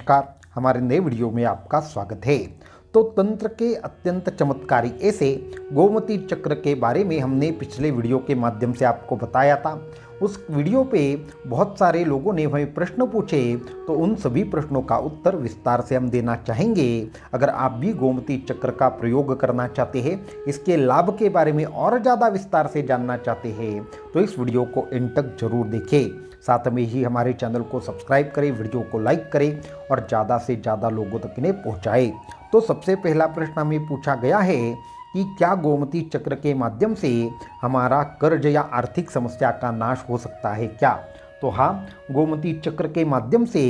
नमस्कार, हमारे नए वीडियो में आपका स्वागत है। तो तंत्र के अत्यंत चमत्कारी ऐसे गोमती चक्र के बारे में हमने पिछले वीडियो के माध्यम से आपको बताया था। उस वीडियो पे बहुत सारे लोगों ने हमें प्रश्न पूछे, तो उन सभी प्रश्नों का उत्तर विस्तार से हम देना चाहेंगे। अगर आप भी गोमती चक्र का प्रयोग करना चाहते हैं, इसके लाभ के बारे में और ज़्यादा विस्तार से जानना चाहते हैं, तो इस वीडियो को एंड तक जरूर देखें। साथ में ही हमारे चैनल को सब्सक्राइब करें, वीडियो को लाइक करें और ज़्यादा से ज़्यादा लोगों तक इन्हें पहुँचाएं। तो सबसे पहला प्रश्न हमें पूछा गया है कि क्या गोमती चक्र के माध्यम से हमारा कर्ज या आर्थिक समस्या का नाश हो सकता है क्या? तो हाँ, गोमती चक्र के माध्यम से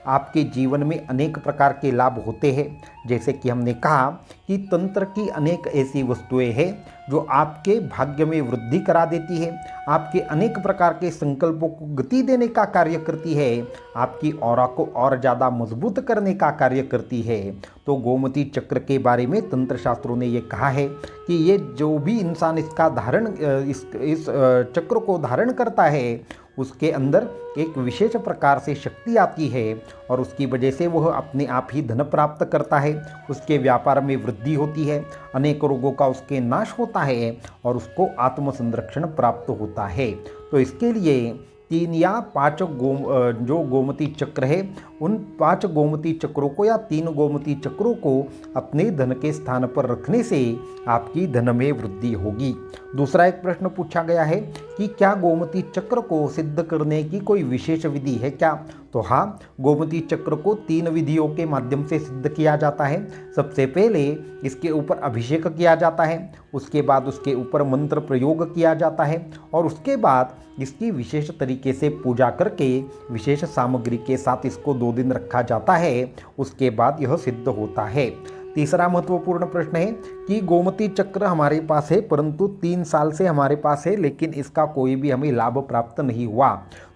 आपके जीवन में अनेक प्रकार के लाभ होते हैं। जैसे कि हमने कहा कि तंत्र की अनेक ऐसी वस्तुएं हैं जो आपके भाग्य में वृद्धि करा देती है, आपके अनेक प्रकार के संकल्पों को गति देने का कार्य करती है, आपकी ऑरा को और ज़्यादा मजबूत करने का कार्य करती है। तो गोमती चक्र के बारे में तंत्र शास्त्रों ने ये कहा है कि ये जो भी इंसान इसका धारण इस चक्र को धारण करता है, उसके अंदर एक विशेष प्रकार से शक्ति आती है और उसकी वजह से वह अपने आप ही धन प्राप्त करता है, उसके व्यापार में वृद्धि होती है, अनेक रोगों का उसके नाश होता है और उसको आत्म संरक्षण प्राप्त होता है। तो इसके लिए 3 या 5 जो गोमती चक्र है, उन 5 गोमती चक्रों को या 3 गोमती चक्रों को अपने धन के स्थान पर रखने से आपकी धन में वृद्धि होगी। दूसरा एक प्रश्न पूछा गया है कि क्या गोमती चक्र को सिद्ध करने की कोई विशेष विधि है क्या? तो हाँ, गोमती चक्र को 3 विधियों के माध्यम से सिद्ध किया जाता है। सबसे पहले इसके ऊपर अभिषेक किया जाता है, उसके बाद उसके ऊपर मंत्र प्रयोग किया जाता है और उसके बाद इसकी विशेष तरीके से पूजा करके विशेष सामग्री के साथ इसको 2 दिन रखा जाता है। उसके बाद यह सिद्ध होता है। तीसरा महत्वपूर्ण प्रश्न है कि गोमती चक्र हमारे पास है, परंतु 3 साल से हमारे पास है, लेकिन इसका कोई भी हमें लाभ प्राप्त नहीं हुआ।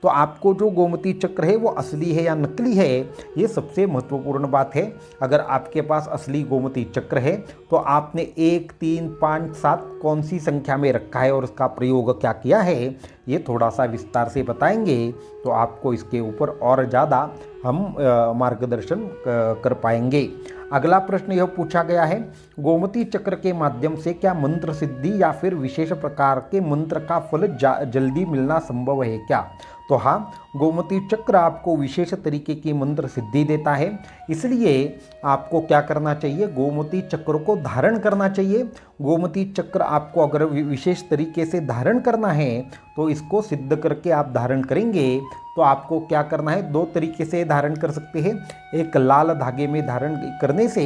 तो आपको जो गोमती चक्र है वो असली है या नकली है, ये सबसे महत्वपूर्ण बात है। अगर आपके पास असली गोमती चक्र है तो आपने 1, 3, 5, 7 कौन सी संख्या में रखा है और उसका प्रयोग क्या किया है, ये थोड़ा सा विस्तार से बताएंगे तो आपको इसके ऊपर और ज़्यादा हम मार्गदर्शन कर पाएंगे। अगला प्रश्न यह पूछा गया है, गोमती चक्र के माध्यम से क्या मंत्र सिद्धि या फिर विशेष प्रकार के मंत्र का फल जल्दी मिलना संभव है क्या? तो हाँ, गोमती चक्र आपको विशेष तरीके की मंत्र सिद्धि देता है, इसलिए आपको क्या करना चाहिए, गोमती चक्र को धारण करना चाहिए। गोमती चक्र आपको अगर विशेष तरीके से धारण करना है तो इसको सिद्ध करके आप धारण करेंगे तो आपको क्या करना है, 2 तरीके से धारण कर सकते हैं। एक लाल धागे में धारण करने से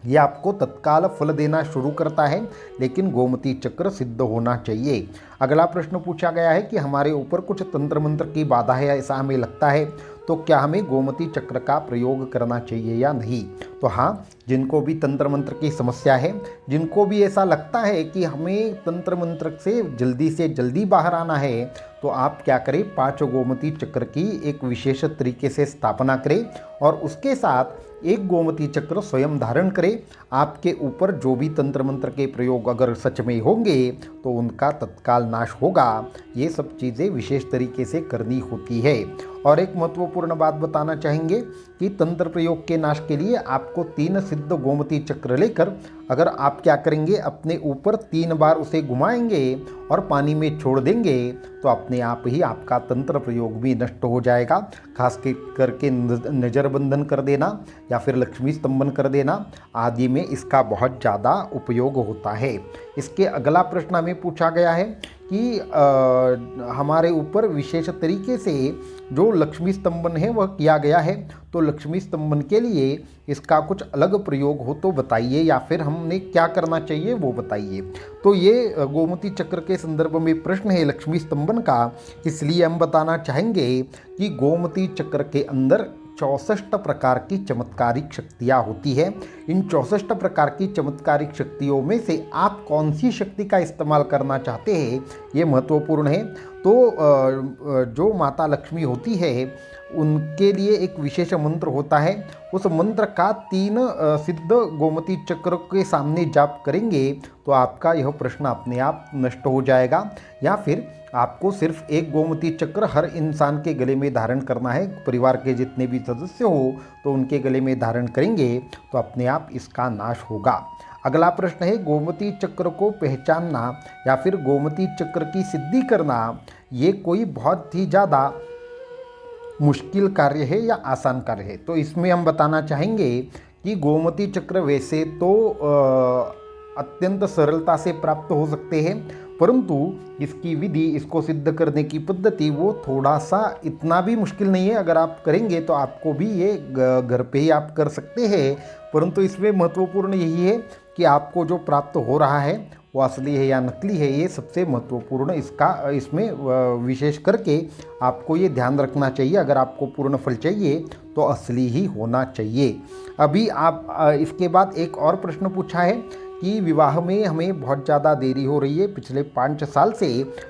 यह आपको तत्काल फल देना शुरू करता है, लेकिन गोमती चक्र सिद्ध होना चाहिए। अगला प्रश्न पूछा गया है कि हमारे ऊपर कुछ तंत्र मंत्र की बाधा है, ऐसा हमें लगता है, तो क्या हमें गोमती चक्र का प्रयोग करना चाहिए या नहीं? तो हाँ, जिनको भी तंत्र मंत्र की समस्या है, जिनको भी ऐसा लगता है कि हमें तंत्र मंत्र से जल्दी बाहर आना है, तो आप क्या करें, 5 गोमती चक्र की एक विशेष तरीके से स्थापना करें और उसके साथ एक गोमती चक्र स्वयं धारण करें। आपके ऊपर जो भी तंत्र मंत्र के प्रयोग अगर सच में होंगे तो उनका तत्काल नाश होगा। ये सब चीज़ें विशेष तरीके से करनी होती है। और एक महत्वपूर्ण बात बताना चाहेंगे कि तंत्र प्रयोग के नाश के लिए आपको 3 सिद्ध गोमती चक्र लेकर अगर आप क्या करेंगे, अपने ऊपर 3 बार उसे घुमाएंगे और पानी में छोड़ देंगे तो अपने आप ही आपका तंत्र प्रयोग भी नष्ट हो जाएगा। खास करके नज़र बंधन कर देना या फिर लक्ष्मी स्तंभन कर देना आदि में इसका बहुत ज़्यादा उपयोग होता है। इसके अगला प्रश्न हमें पूछा गया है कि हमारे ऊपर विशेष तरीके से जो लक्ष्मी स्तंभन है वह किया गया है, तो लक्ष्मी स्तंभन के लिए इसका कुछ अलग प्रयोग हो तो बताइए, या फिर हमने क्या करना चाहिए वो बताइए। तो ये गोमती चक्र के संदर्भ में प्रश्न है लक्ष्मी स्तंभन का, इसलिए हम बताना चाहेंगे कि गोमती चक्र के अंदर 64 प्रकार की चमत्कारिक शक्तियाँ होती है। इन 64 प्रकार की चमत्कारिक शक्तियों में से आप कौन सी शक्ति का इस्तेमाल करना चाहते हैं, ये महत्वपूर्ण है। तो जो माता लक्ष्मी होती है उनके लिए एक विशेष मंत्र होता है। उस मंत्र का 3 सिद्ध गोमती चक्र के सामने जाप करेंगे तो आपका यह प्रश्न अपने आप नष्ट हो जाएगा। या फिर आपको सिर्फ एक गोमती चक्र हर इंसान के गले में धारण करना है। परिवार के जितने भी सदस्य हो तो उनके गले में धारण करेंगे तो अपने आप इसका नाश होगा। अगला प्रश्न है, गोमती चक्र को पहचानना या फिर गोमती चक्र की सिद्धि करना ये कोई बहुत ही ज़्यादा मुश्किल कार्य है या आसान कार्य है? तो इसमें हम बताना चाहेंगे कि गोमती चक्र वैसे तो अत्यंत सरलता से प्राप्त हो सकते हैं, परंतु इसकी विधि, इसको सिद्ध करने की पद्धति वो थोड़ा सा इतना भी मुश्किल नहीं है। अगर आप करेंगे तो आपको भी ये घर पे ही आप कर सकते हैं, परंतु इसमें महत्वपूर्ण यही है कि आपको जो प्राप्त हो रहा है वो असली है या नकली है, ये सबसे महत्वपूर्ण इसमें विशेष करके आपको ये ध्यान रखना चाहिए। अगर आपको पूर्ण फल चाहिए तो असली ही होना चाहिए। अभी आप इसके बाद एक और प्रश्न पूछा है कि विवाह में हमें बहुत ज़्यादा देरी हो रही है, पिछले 5 साल से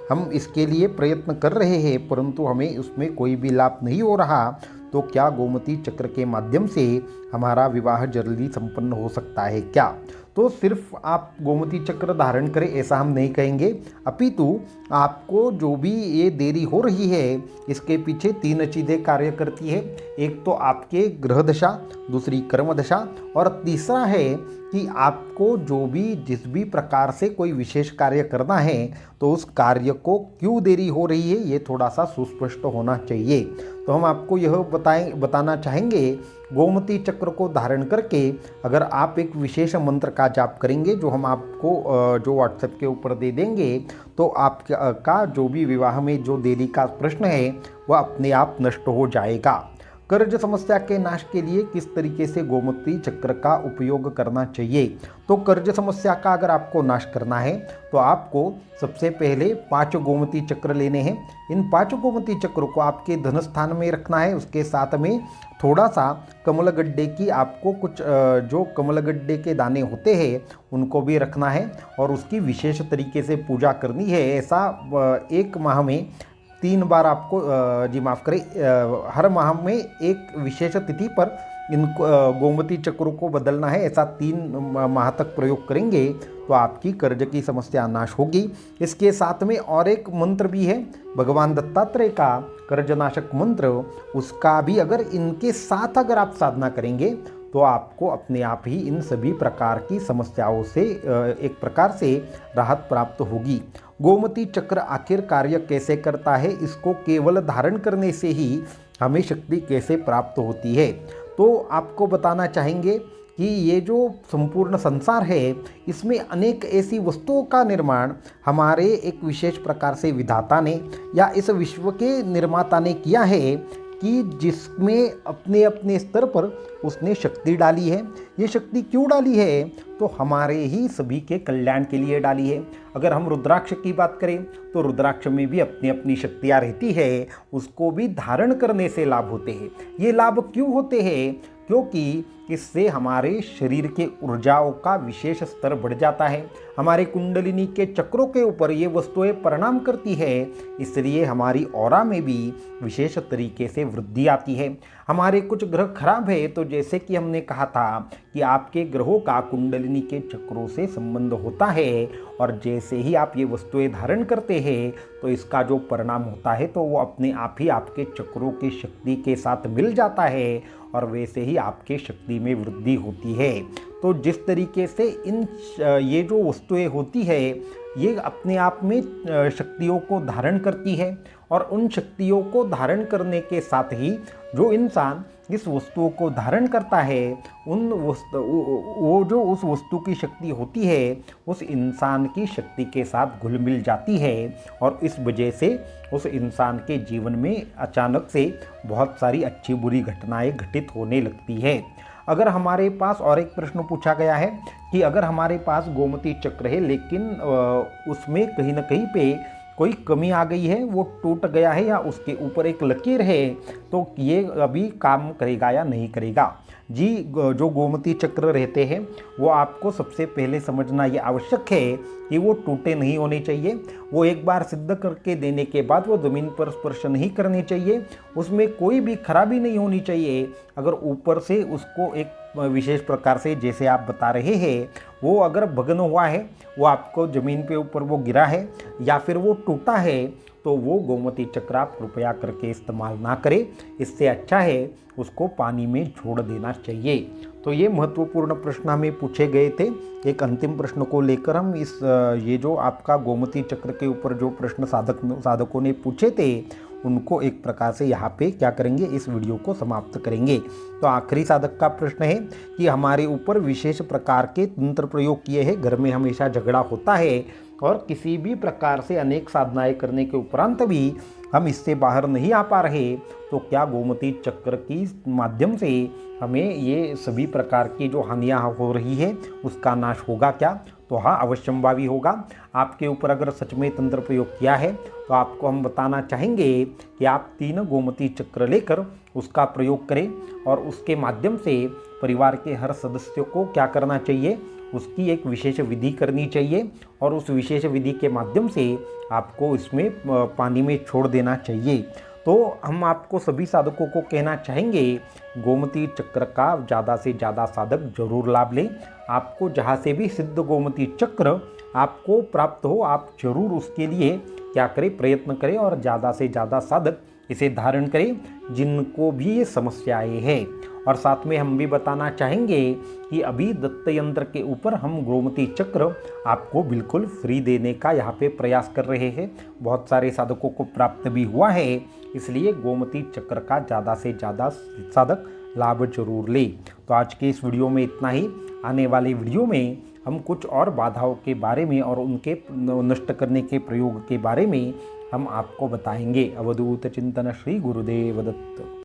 हम इसके लिए प्रयत्न कर रहे हैं परंतु हमें उसमें कोई भी लाभ नहीं हो रहा, तो क्या गोमती चक्र के माध्यम से हमारा विवाह जल्दी संपन्न हो सकता है क्या? तो सिर्फ आप गोमती चक्र धारण करें ऐसा हम नहीं कहेंगे, अपितु आपको जो भी ये देरी हो रही है इसके पीछे 3 चीज़ें कार्य करती है। एक तो आपके ग्रह दशा, दूसरी कर्म दशा और तीसरा है कि आपको जो भी जिस भी प्रकार से कोई विशेष कार्य करना है तो उस कार्य को क्यों देरी हो रही है ये थोड़ा सा सुस्पष्ट होना चाहिए। तो हम आपको यह बताना चाहेंगे, गोमती चक्र को धारण करके अगर आप एक विशेष मंत्र का जाप करेंगे जो हम आपको जो व्हाट्सएप के ऊपर दे देंगे, तो आपका जो भी विवाह में जो देरी का प्रश्न है वह अपने आप नष्ट हो जाएगा। कर्ज समस्या के नाश के लिए किस तरीके से गोमती चक्र का उपयोग करना चाहिए? तो कर्ज समस्या का अगर आपको नाश करना है तो आपको सबसे पहले 5 गोमती चक्र लेने हैं। इन 5 गोमती चक्रों को आपके धन स्थान में रखना है। उसके साथ में थोड़ा सा कमलगड्डे की आपको कुछ जो कमलगड्डे के दाने होते हैं उनको भी रखना है और उसकी विशेष तरीके से पूजा करनी है। ऐसा 1 माह में 3 बार आपको हर माह में एक विशेष तिथि पर इन गोमती चक्रों को बदलना है। ऐसा 3 माह तक प्रयोग करेंगे तो आपकी कर्ज की समस्या नाश होगी। इसके साथ में और एक मंत्र भी है भगवान दत्तात्रेय का कर्जनाशक मंत्र, उसका भी अगर इनके साथ अगर आप साधना करेंगे तो आपको अपने आप ही इन सभी प्रकार की समस्याओं से एक प्रकार से राहत प्राप्त होगी। गोमती चक्र आखिर कार्य कैसे करता है, इसको केवल धारण करने से ही हमें शक्ति कैसे प्राप्त होती है? तो आपको बताना चाहेंगे कि ये जो संपूर्ण संसार है इसमें अनेक ऐसी वस्तुओं का निर्माण हमारे एक विशेष प्रकार से विधाता ने या इस विश्व के निर्माता ने किया है कि जिसमें अपने अपने स्तर पर उसने शक्ति डाली है। ये शक्ति क्यों डाली है? तो हमारे ही सभी के कल्याण के लिए डाली है। अगर हम रुद्राक्ष की बात करें तो रुद्राक्ष में भी अपनी अपनी शक्तियाँ रहती है, उसको भी धारण करने से लाभ होते हैं। ये लाभ क्यों होते हैं? क्योंकि इससे हमारे शरीर के ऊर्जाओं का विशेष स्तर बढ़ जाता है। हमारे कुंडलिनी के चक्रों के ऊपर ये वस्तुएं परिणाम करती है, इसलिए हमारी ऑरा में भी विशेष तरीके से वृद्धि आती है। हमारे कुछ ग्रह खराब है तो जैसे कि हमने कहा था कि आपके ग्रहों का कुंडलिनी के चक्रों से संबंध होता है और जैसे ही आप ये वस्तुएं धारण करते हैं तो इसका जो परिणाम होता है तो वो अपने आप ही आपके चक्रों की शक्ति के साथ मिल जाता है और वैसे ही आपके शक्ति में वृद्धि होती है। तो जिस तरीके से ये जो वस्तुएं होती है ये अपने आप में शक्तियों को धारण करती है और उन शक्तियों को धारण करने के साथ ही जो इंसान इस वस्तुओं को धारण करता है वो जो उस वस्तु की शक्ति होती है उस इंसान की शक्ति के साथ घुल मिल जाती है और इस वजह से उस इंसान के जीवन में अचानक से बहुत सारी अच्छी बुरी घटनाएं घटित होने लगती है। अगर हमारे पास और एक प्रश्न पूछा गया है कि अगर हमारे पास गोमती चक्र है लेकिन उसमें कहीं ना कहीं पे कोई कमी आ गई है, वो टूट गया है या उसके ऊपर एक लकीर है, तो ये अभी काम करेगा या नहीं करेगा। जी, जो गोमती चक्र रहते हैं वो आपको सबसे पहले समझना ये आवश्यक है कि वो टूटे नहीं होने चाहिए। वो एक बार सिद्ध करके देने के बाद वो ज़मीन पर स्पर्श नहीं करनी चाहिए, उसमें कोई भी खराबी नहीं होनी चाहिए। अगर ऊपर से उसको एक विशेष प्रकार से, जैसे आप बता रहे हैं, वो अगर भग्न हुआ है, वो आपको ज़मीन पे ऊपर वो गिरा है या फिर वो टूटा है, तो वो गोमती चक्र आप कृपया करके इस्तेमाल ना करें। इससे अच्छा है उसको पानी में छोड़ देना चाहिए। तो ये महत्वपूर्ण प्रश्न हमें पूछे गए थे। एक अंतिम प्रश्न को लेकर हम ये जो आपका गोमती चक्र के ऊपर जो प्रश्न साधकों ने पूछे थे, उनको एक प्रकार से यहाँ पे क्या करेंगे, इस वीडियो को समाप्त करेंगे। तो आखिरी साधक का प्रश्न है कि हमारे ऊपर विशेष प्रकार के तंत्र प्रयोग किए हैं, घर में हमेशा झगड़ा होता है और किसी भी प्रकार से अनेक साधनाएं करने के उपरांत भी हम इससे बाहर नहीं आ पा रहे, तो क्या गोमती चक्र की माध्यम से हमें ये सभी प्रकार की जो हानियाँ हो रही है उसका नाश होगा क्या? तो हाँ, अवश्यंभावी होगा। आपके ऊपर अगर सच में तंत्र प्रयोग किया है तो आपको हम बताना चाहेंगे कि आप 3 गोमती चक्र लेकर उसका प्रयोग करें और उसके माध्यम से परिवार के हर सदस्य को क्या करना चाहिए, उसकी एक विशेष विधि करनी चाहिए और उस विशेष विधि के माध्यम से आपको इसमें पानी में छोड़ देना चाहिए। तो हम आपको सभी साधकों को कहना चाहेंगे, गोमती चक्र का ज़्यादा से ज़्यादा साधक जरूर लाभ लें। आपको जहाँ से भी सिद्ध गोमती चक्र आपको प्राप्त हो, आप जरूर उसके लिए क्या करें, प्रयत्न करें और ज़्यादा से ज़्यादा साधक इसे धारण करें जिनको भी ये समस्याएं हैं। और साथ में हम भी बताना चाहेंगे कि अभी दत्त यंत्र के ऊपर हम गोमती चक्र आपको बिल्कुल फ्री देने का यहाँ पे प्रयास कर रहे हैं। बहुत सारे साधकों को प्राप्त भी हुआ है, इसलिए गोमती चक्र का ज़्यादा से ज़्यादा साधक लाभ जरूर ले। तो आज के इस वीडियो में इतना ही। आने वाले वीडियो में हम कुछ और बाधाओं के बारे में और उनके नष्ट करने के प्रयोग के बारे में हम आपको बताएंगे। अवधूत चिंतन श्री गुरुदेव दत्त।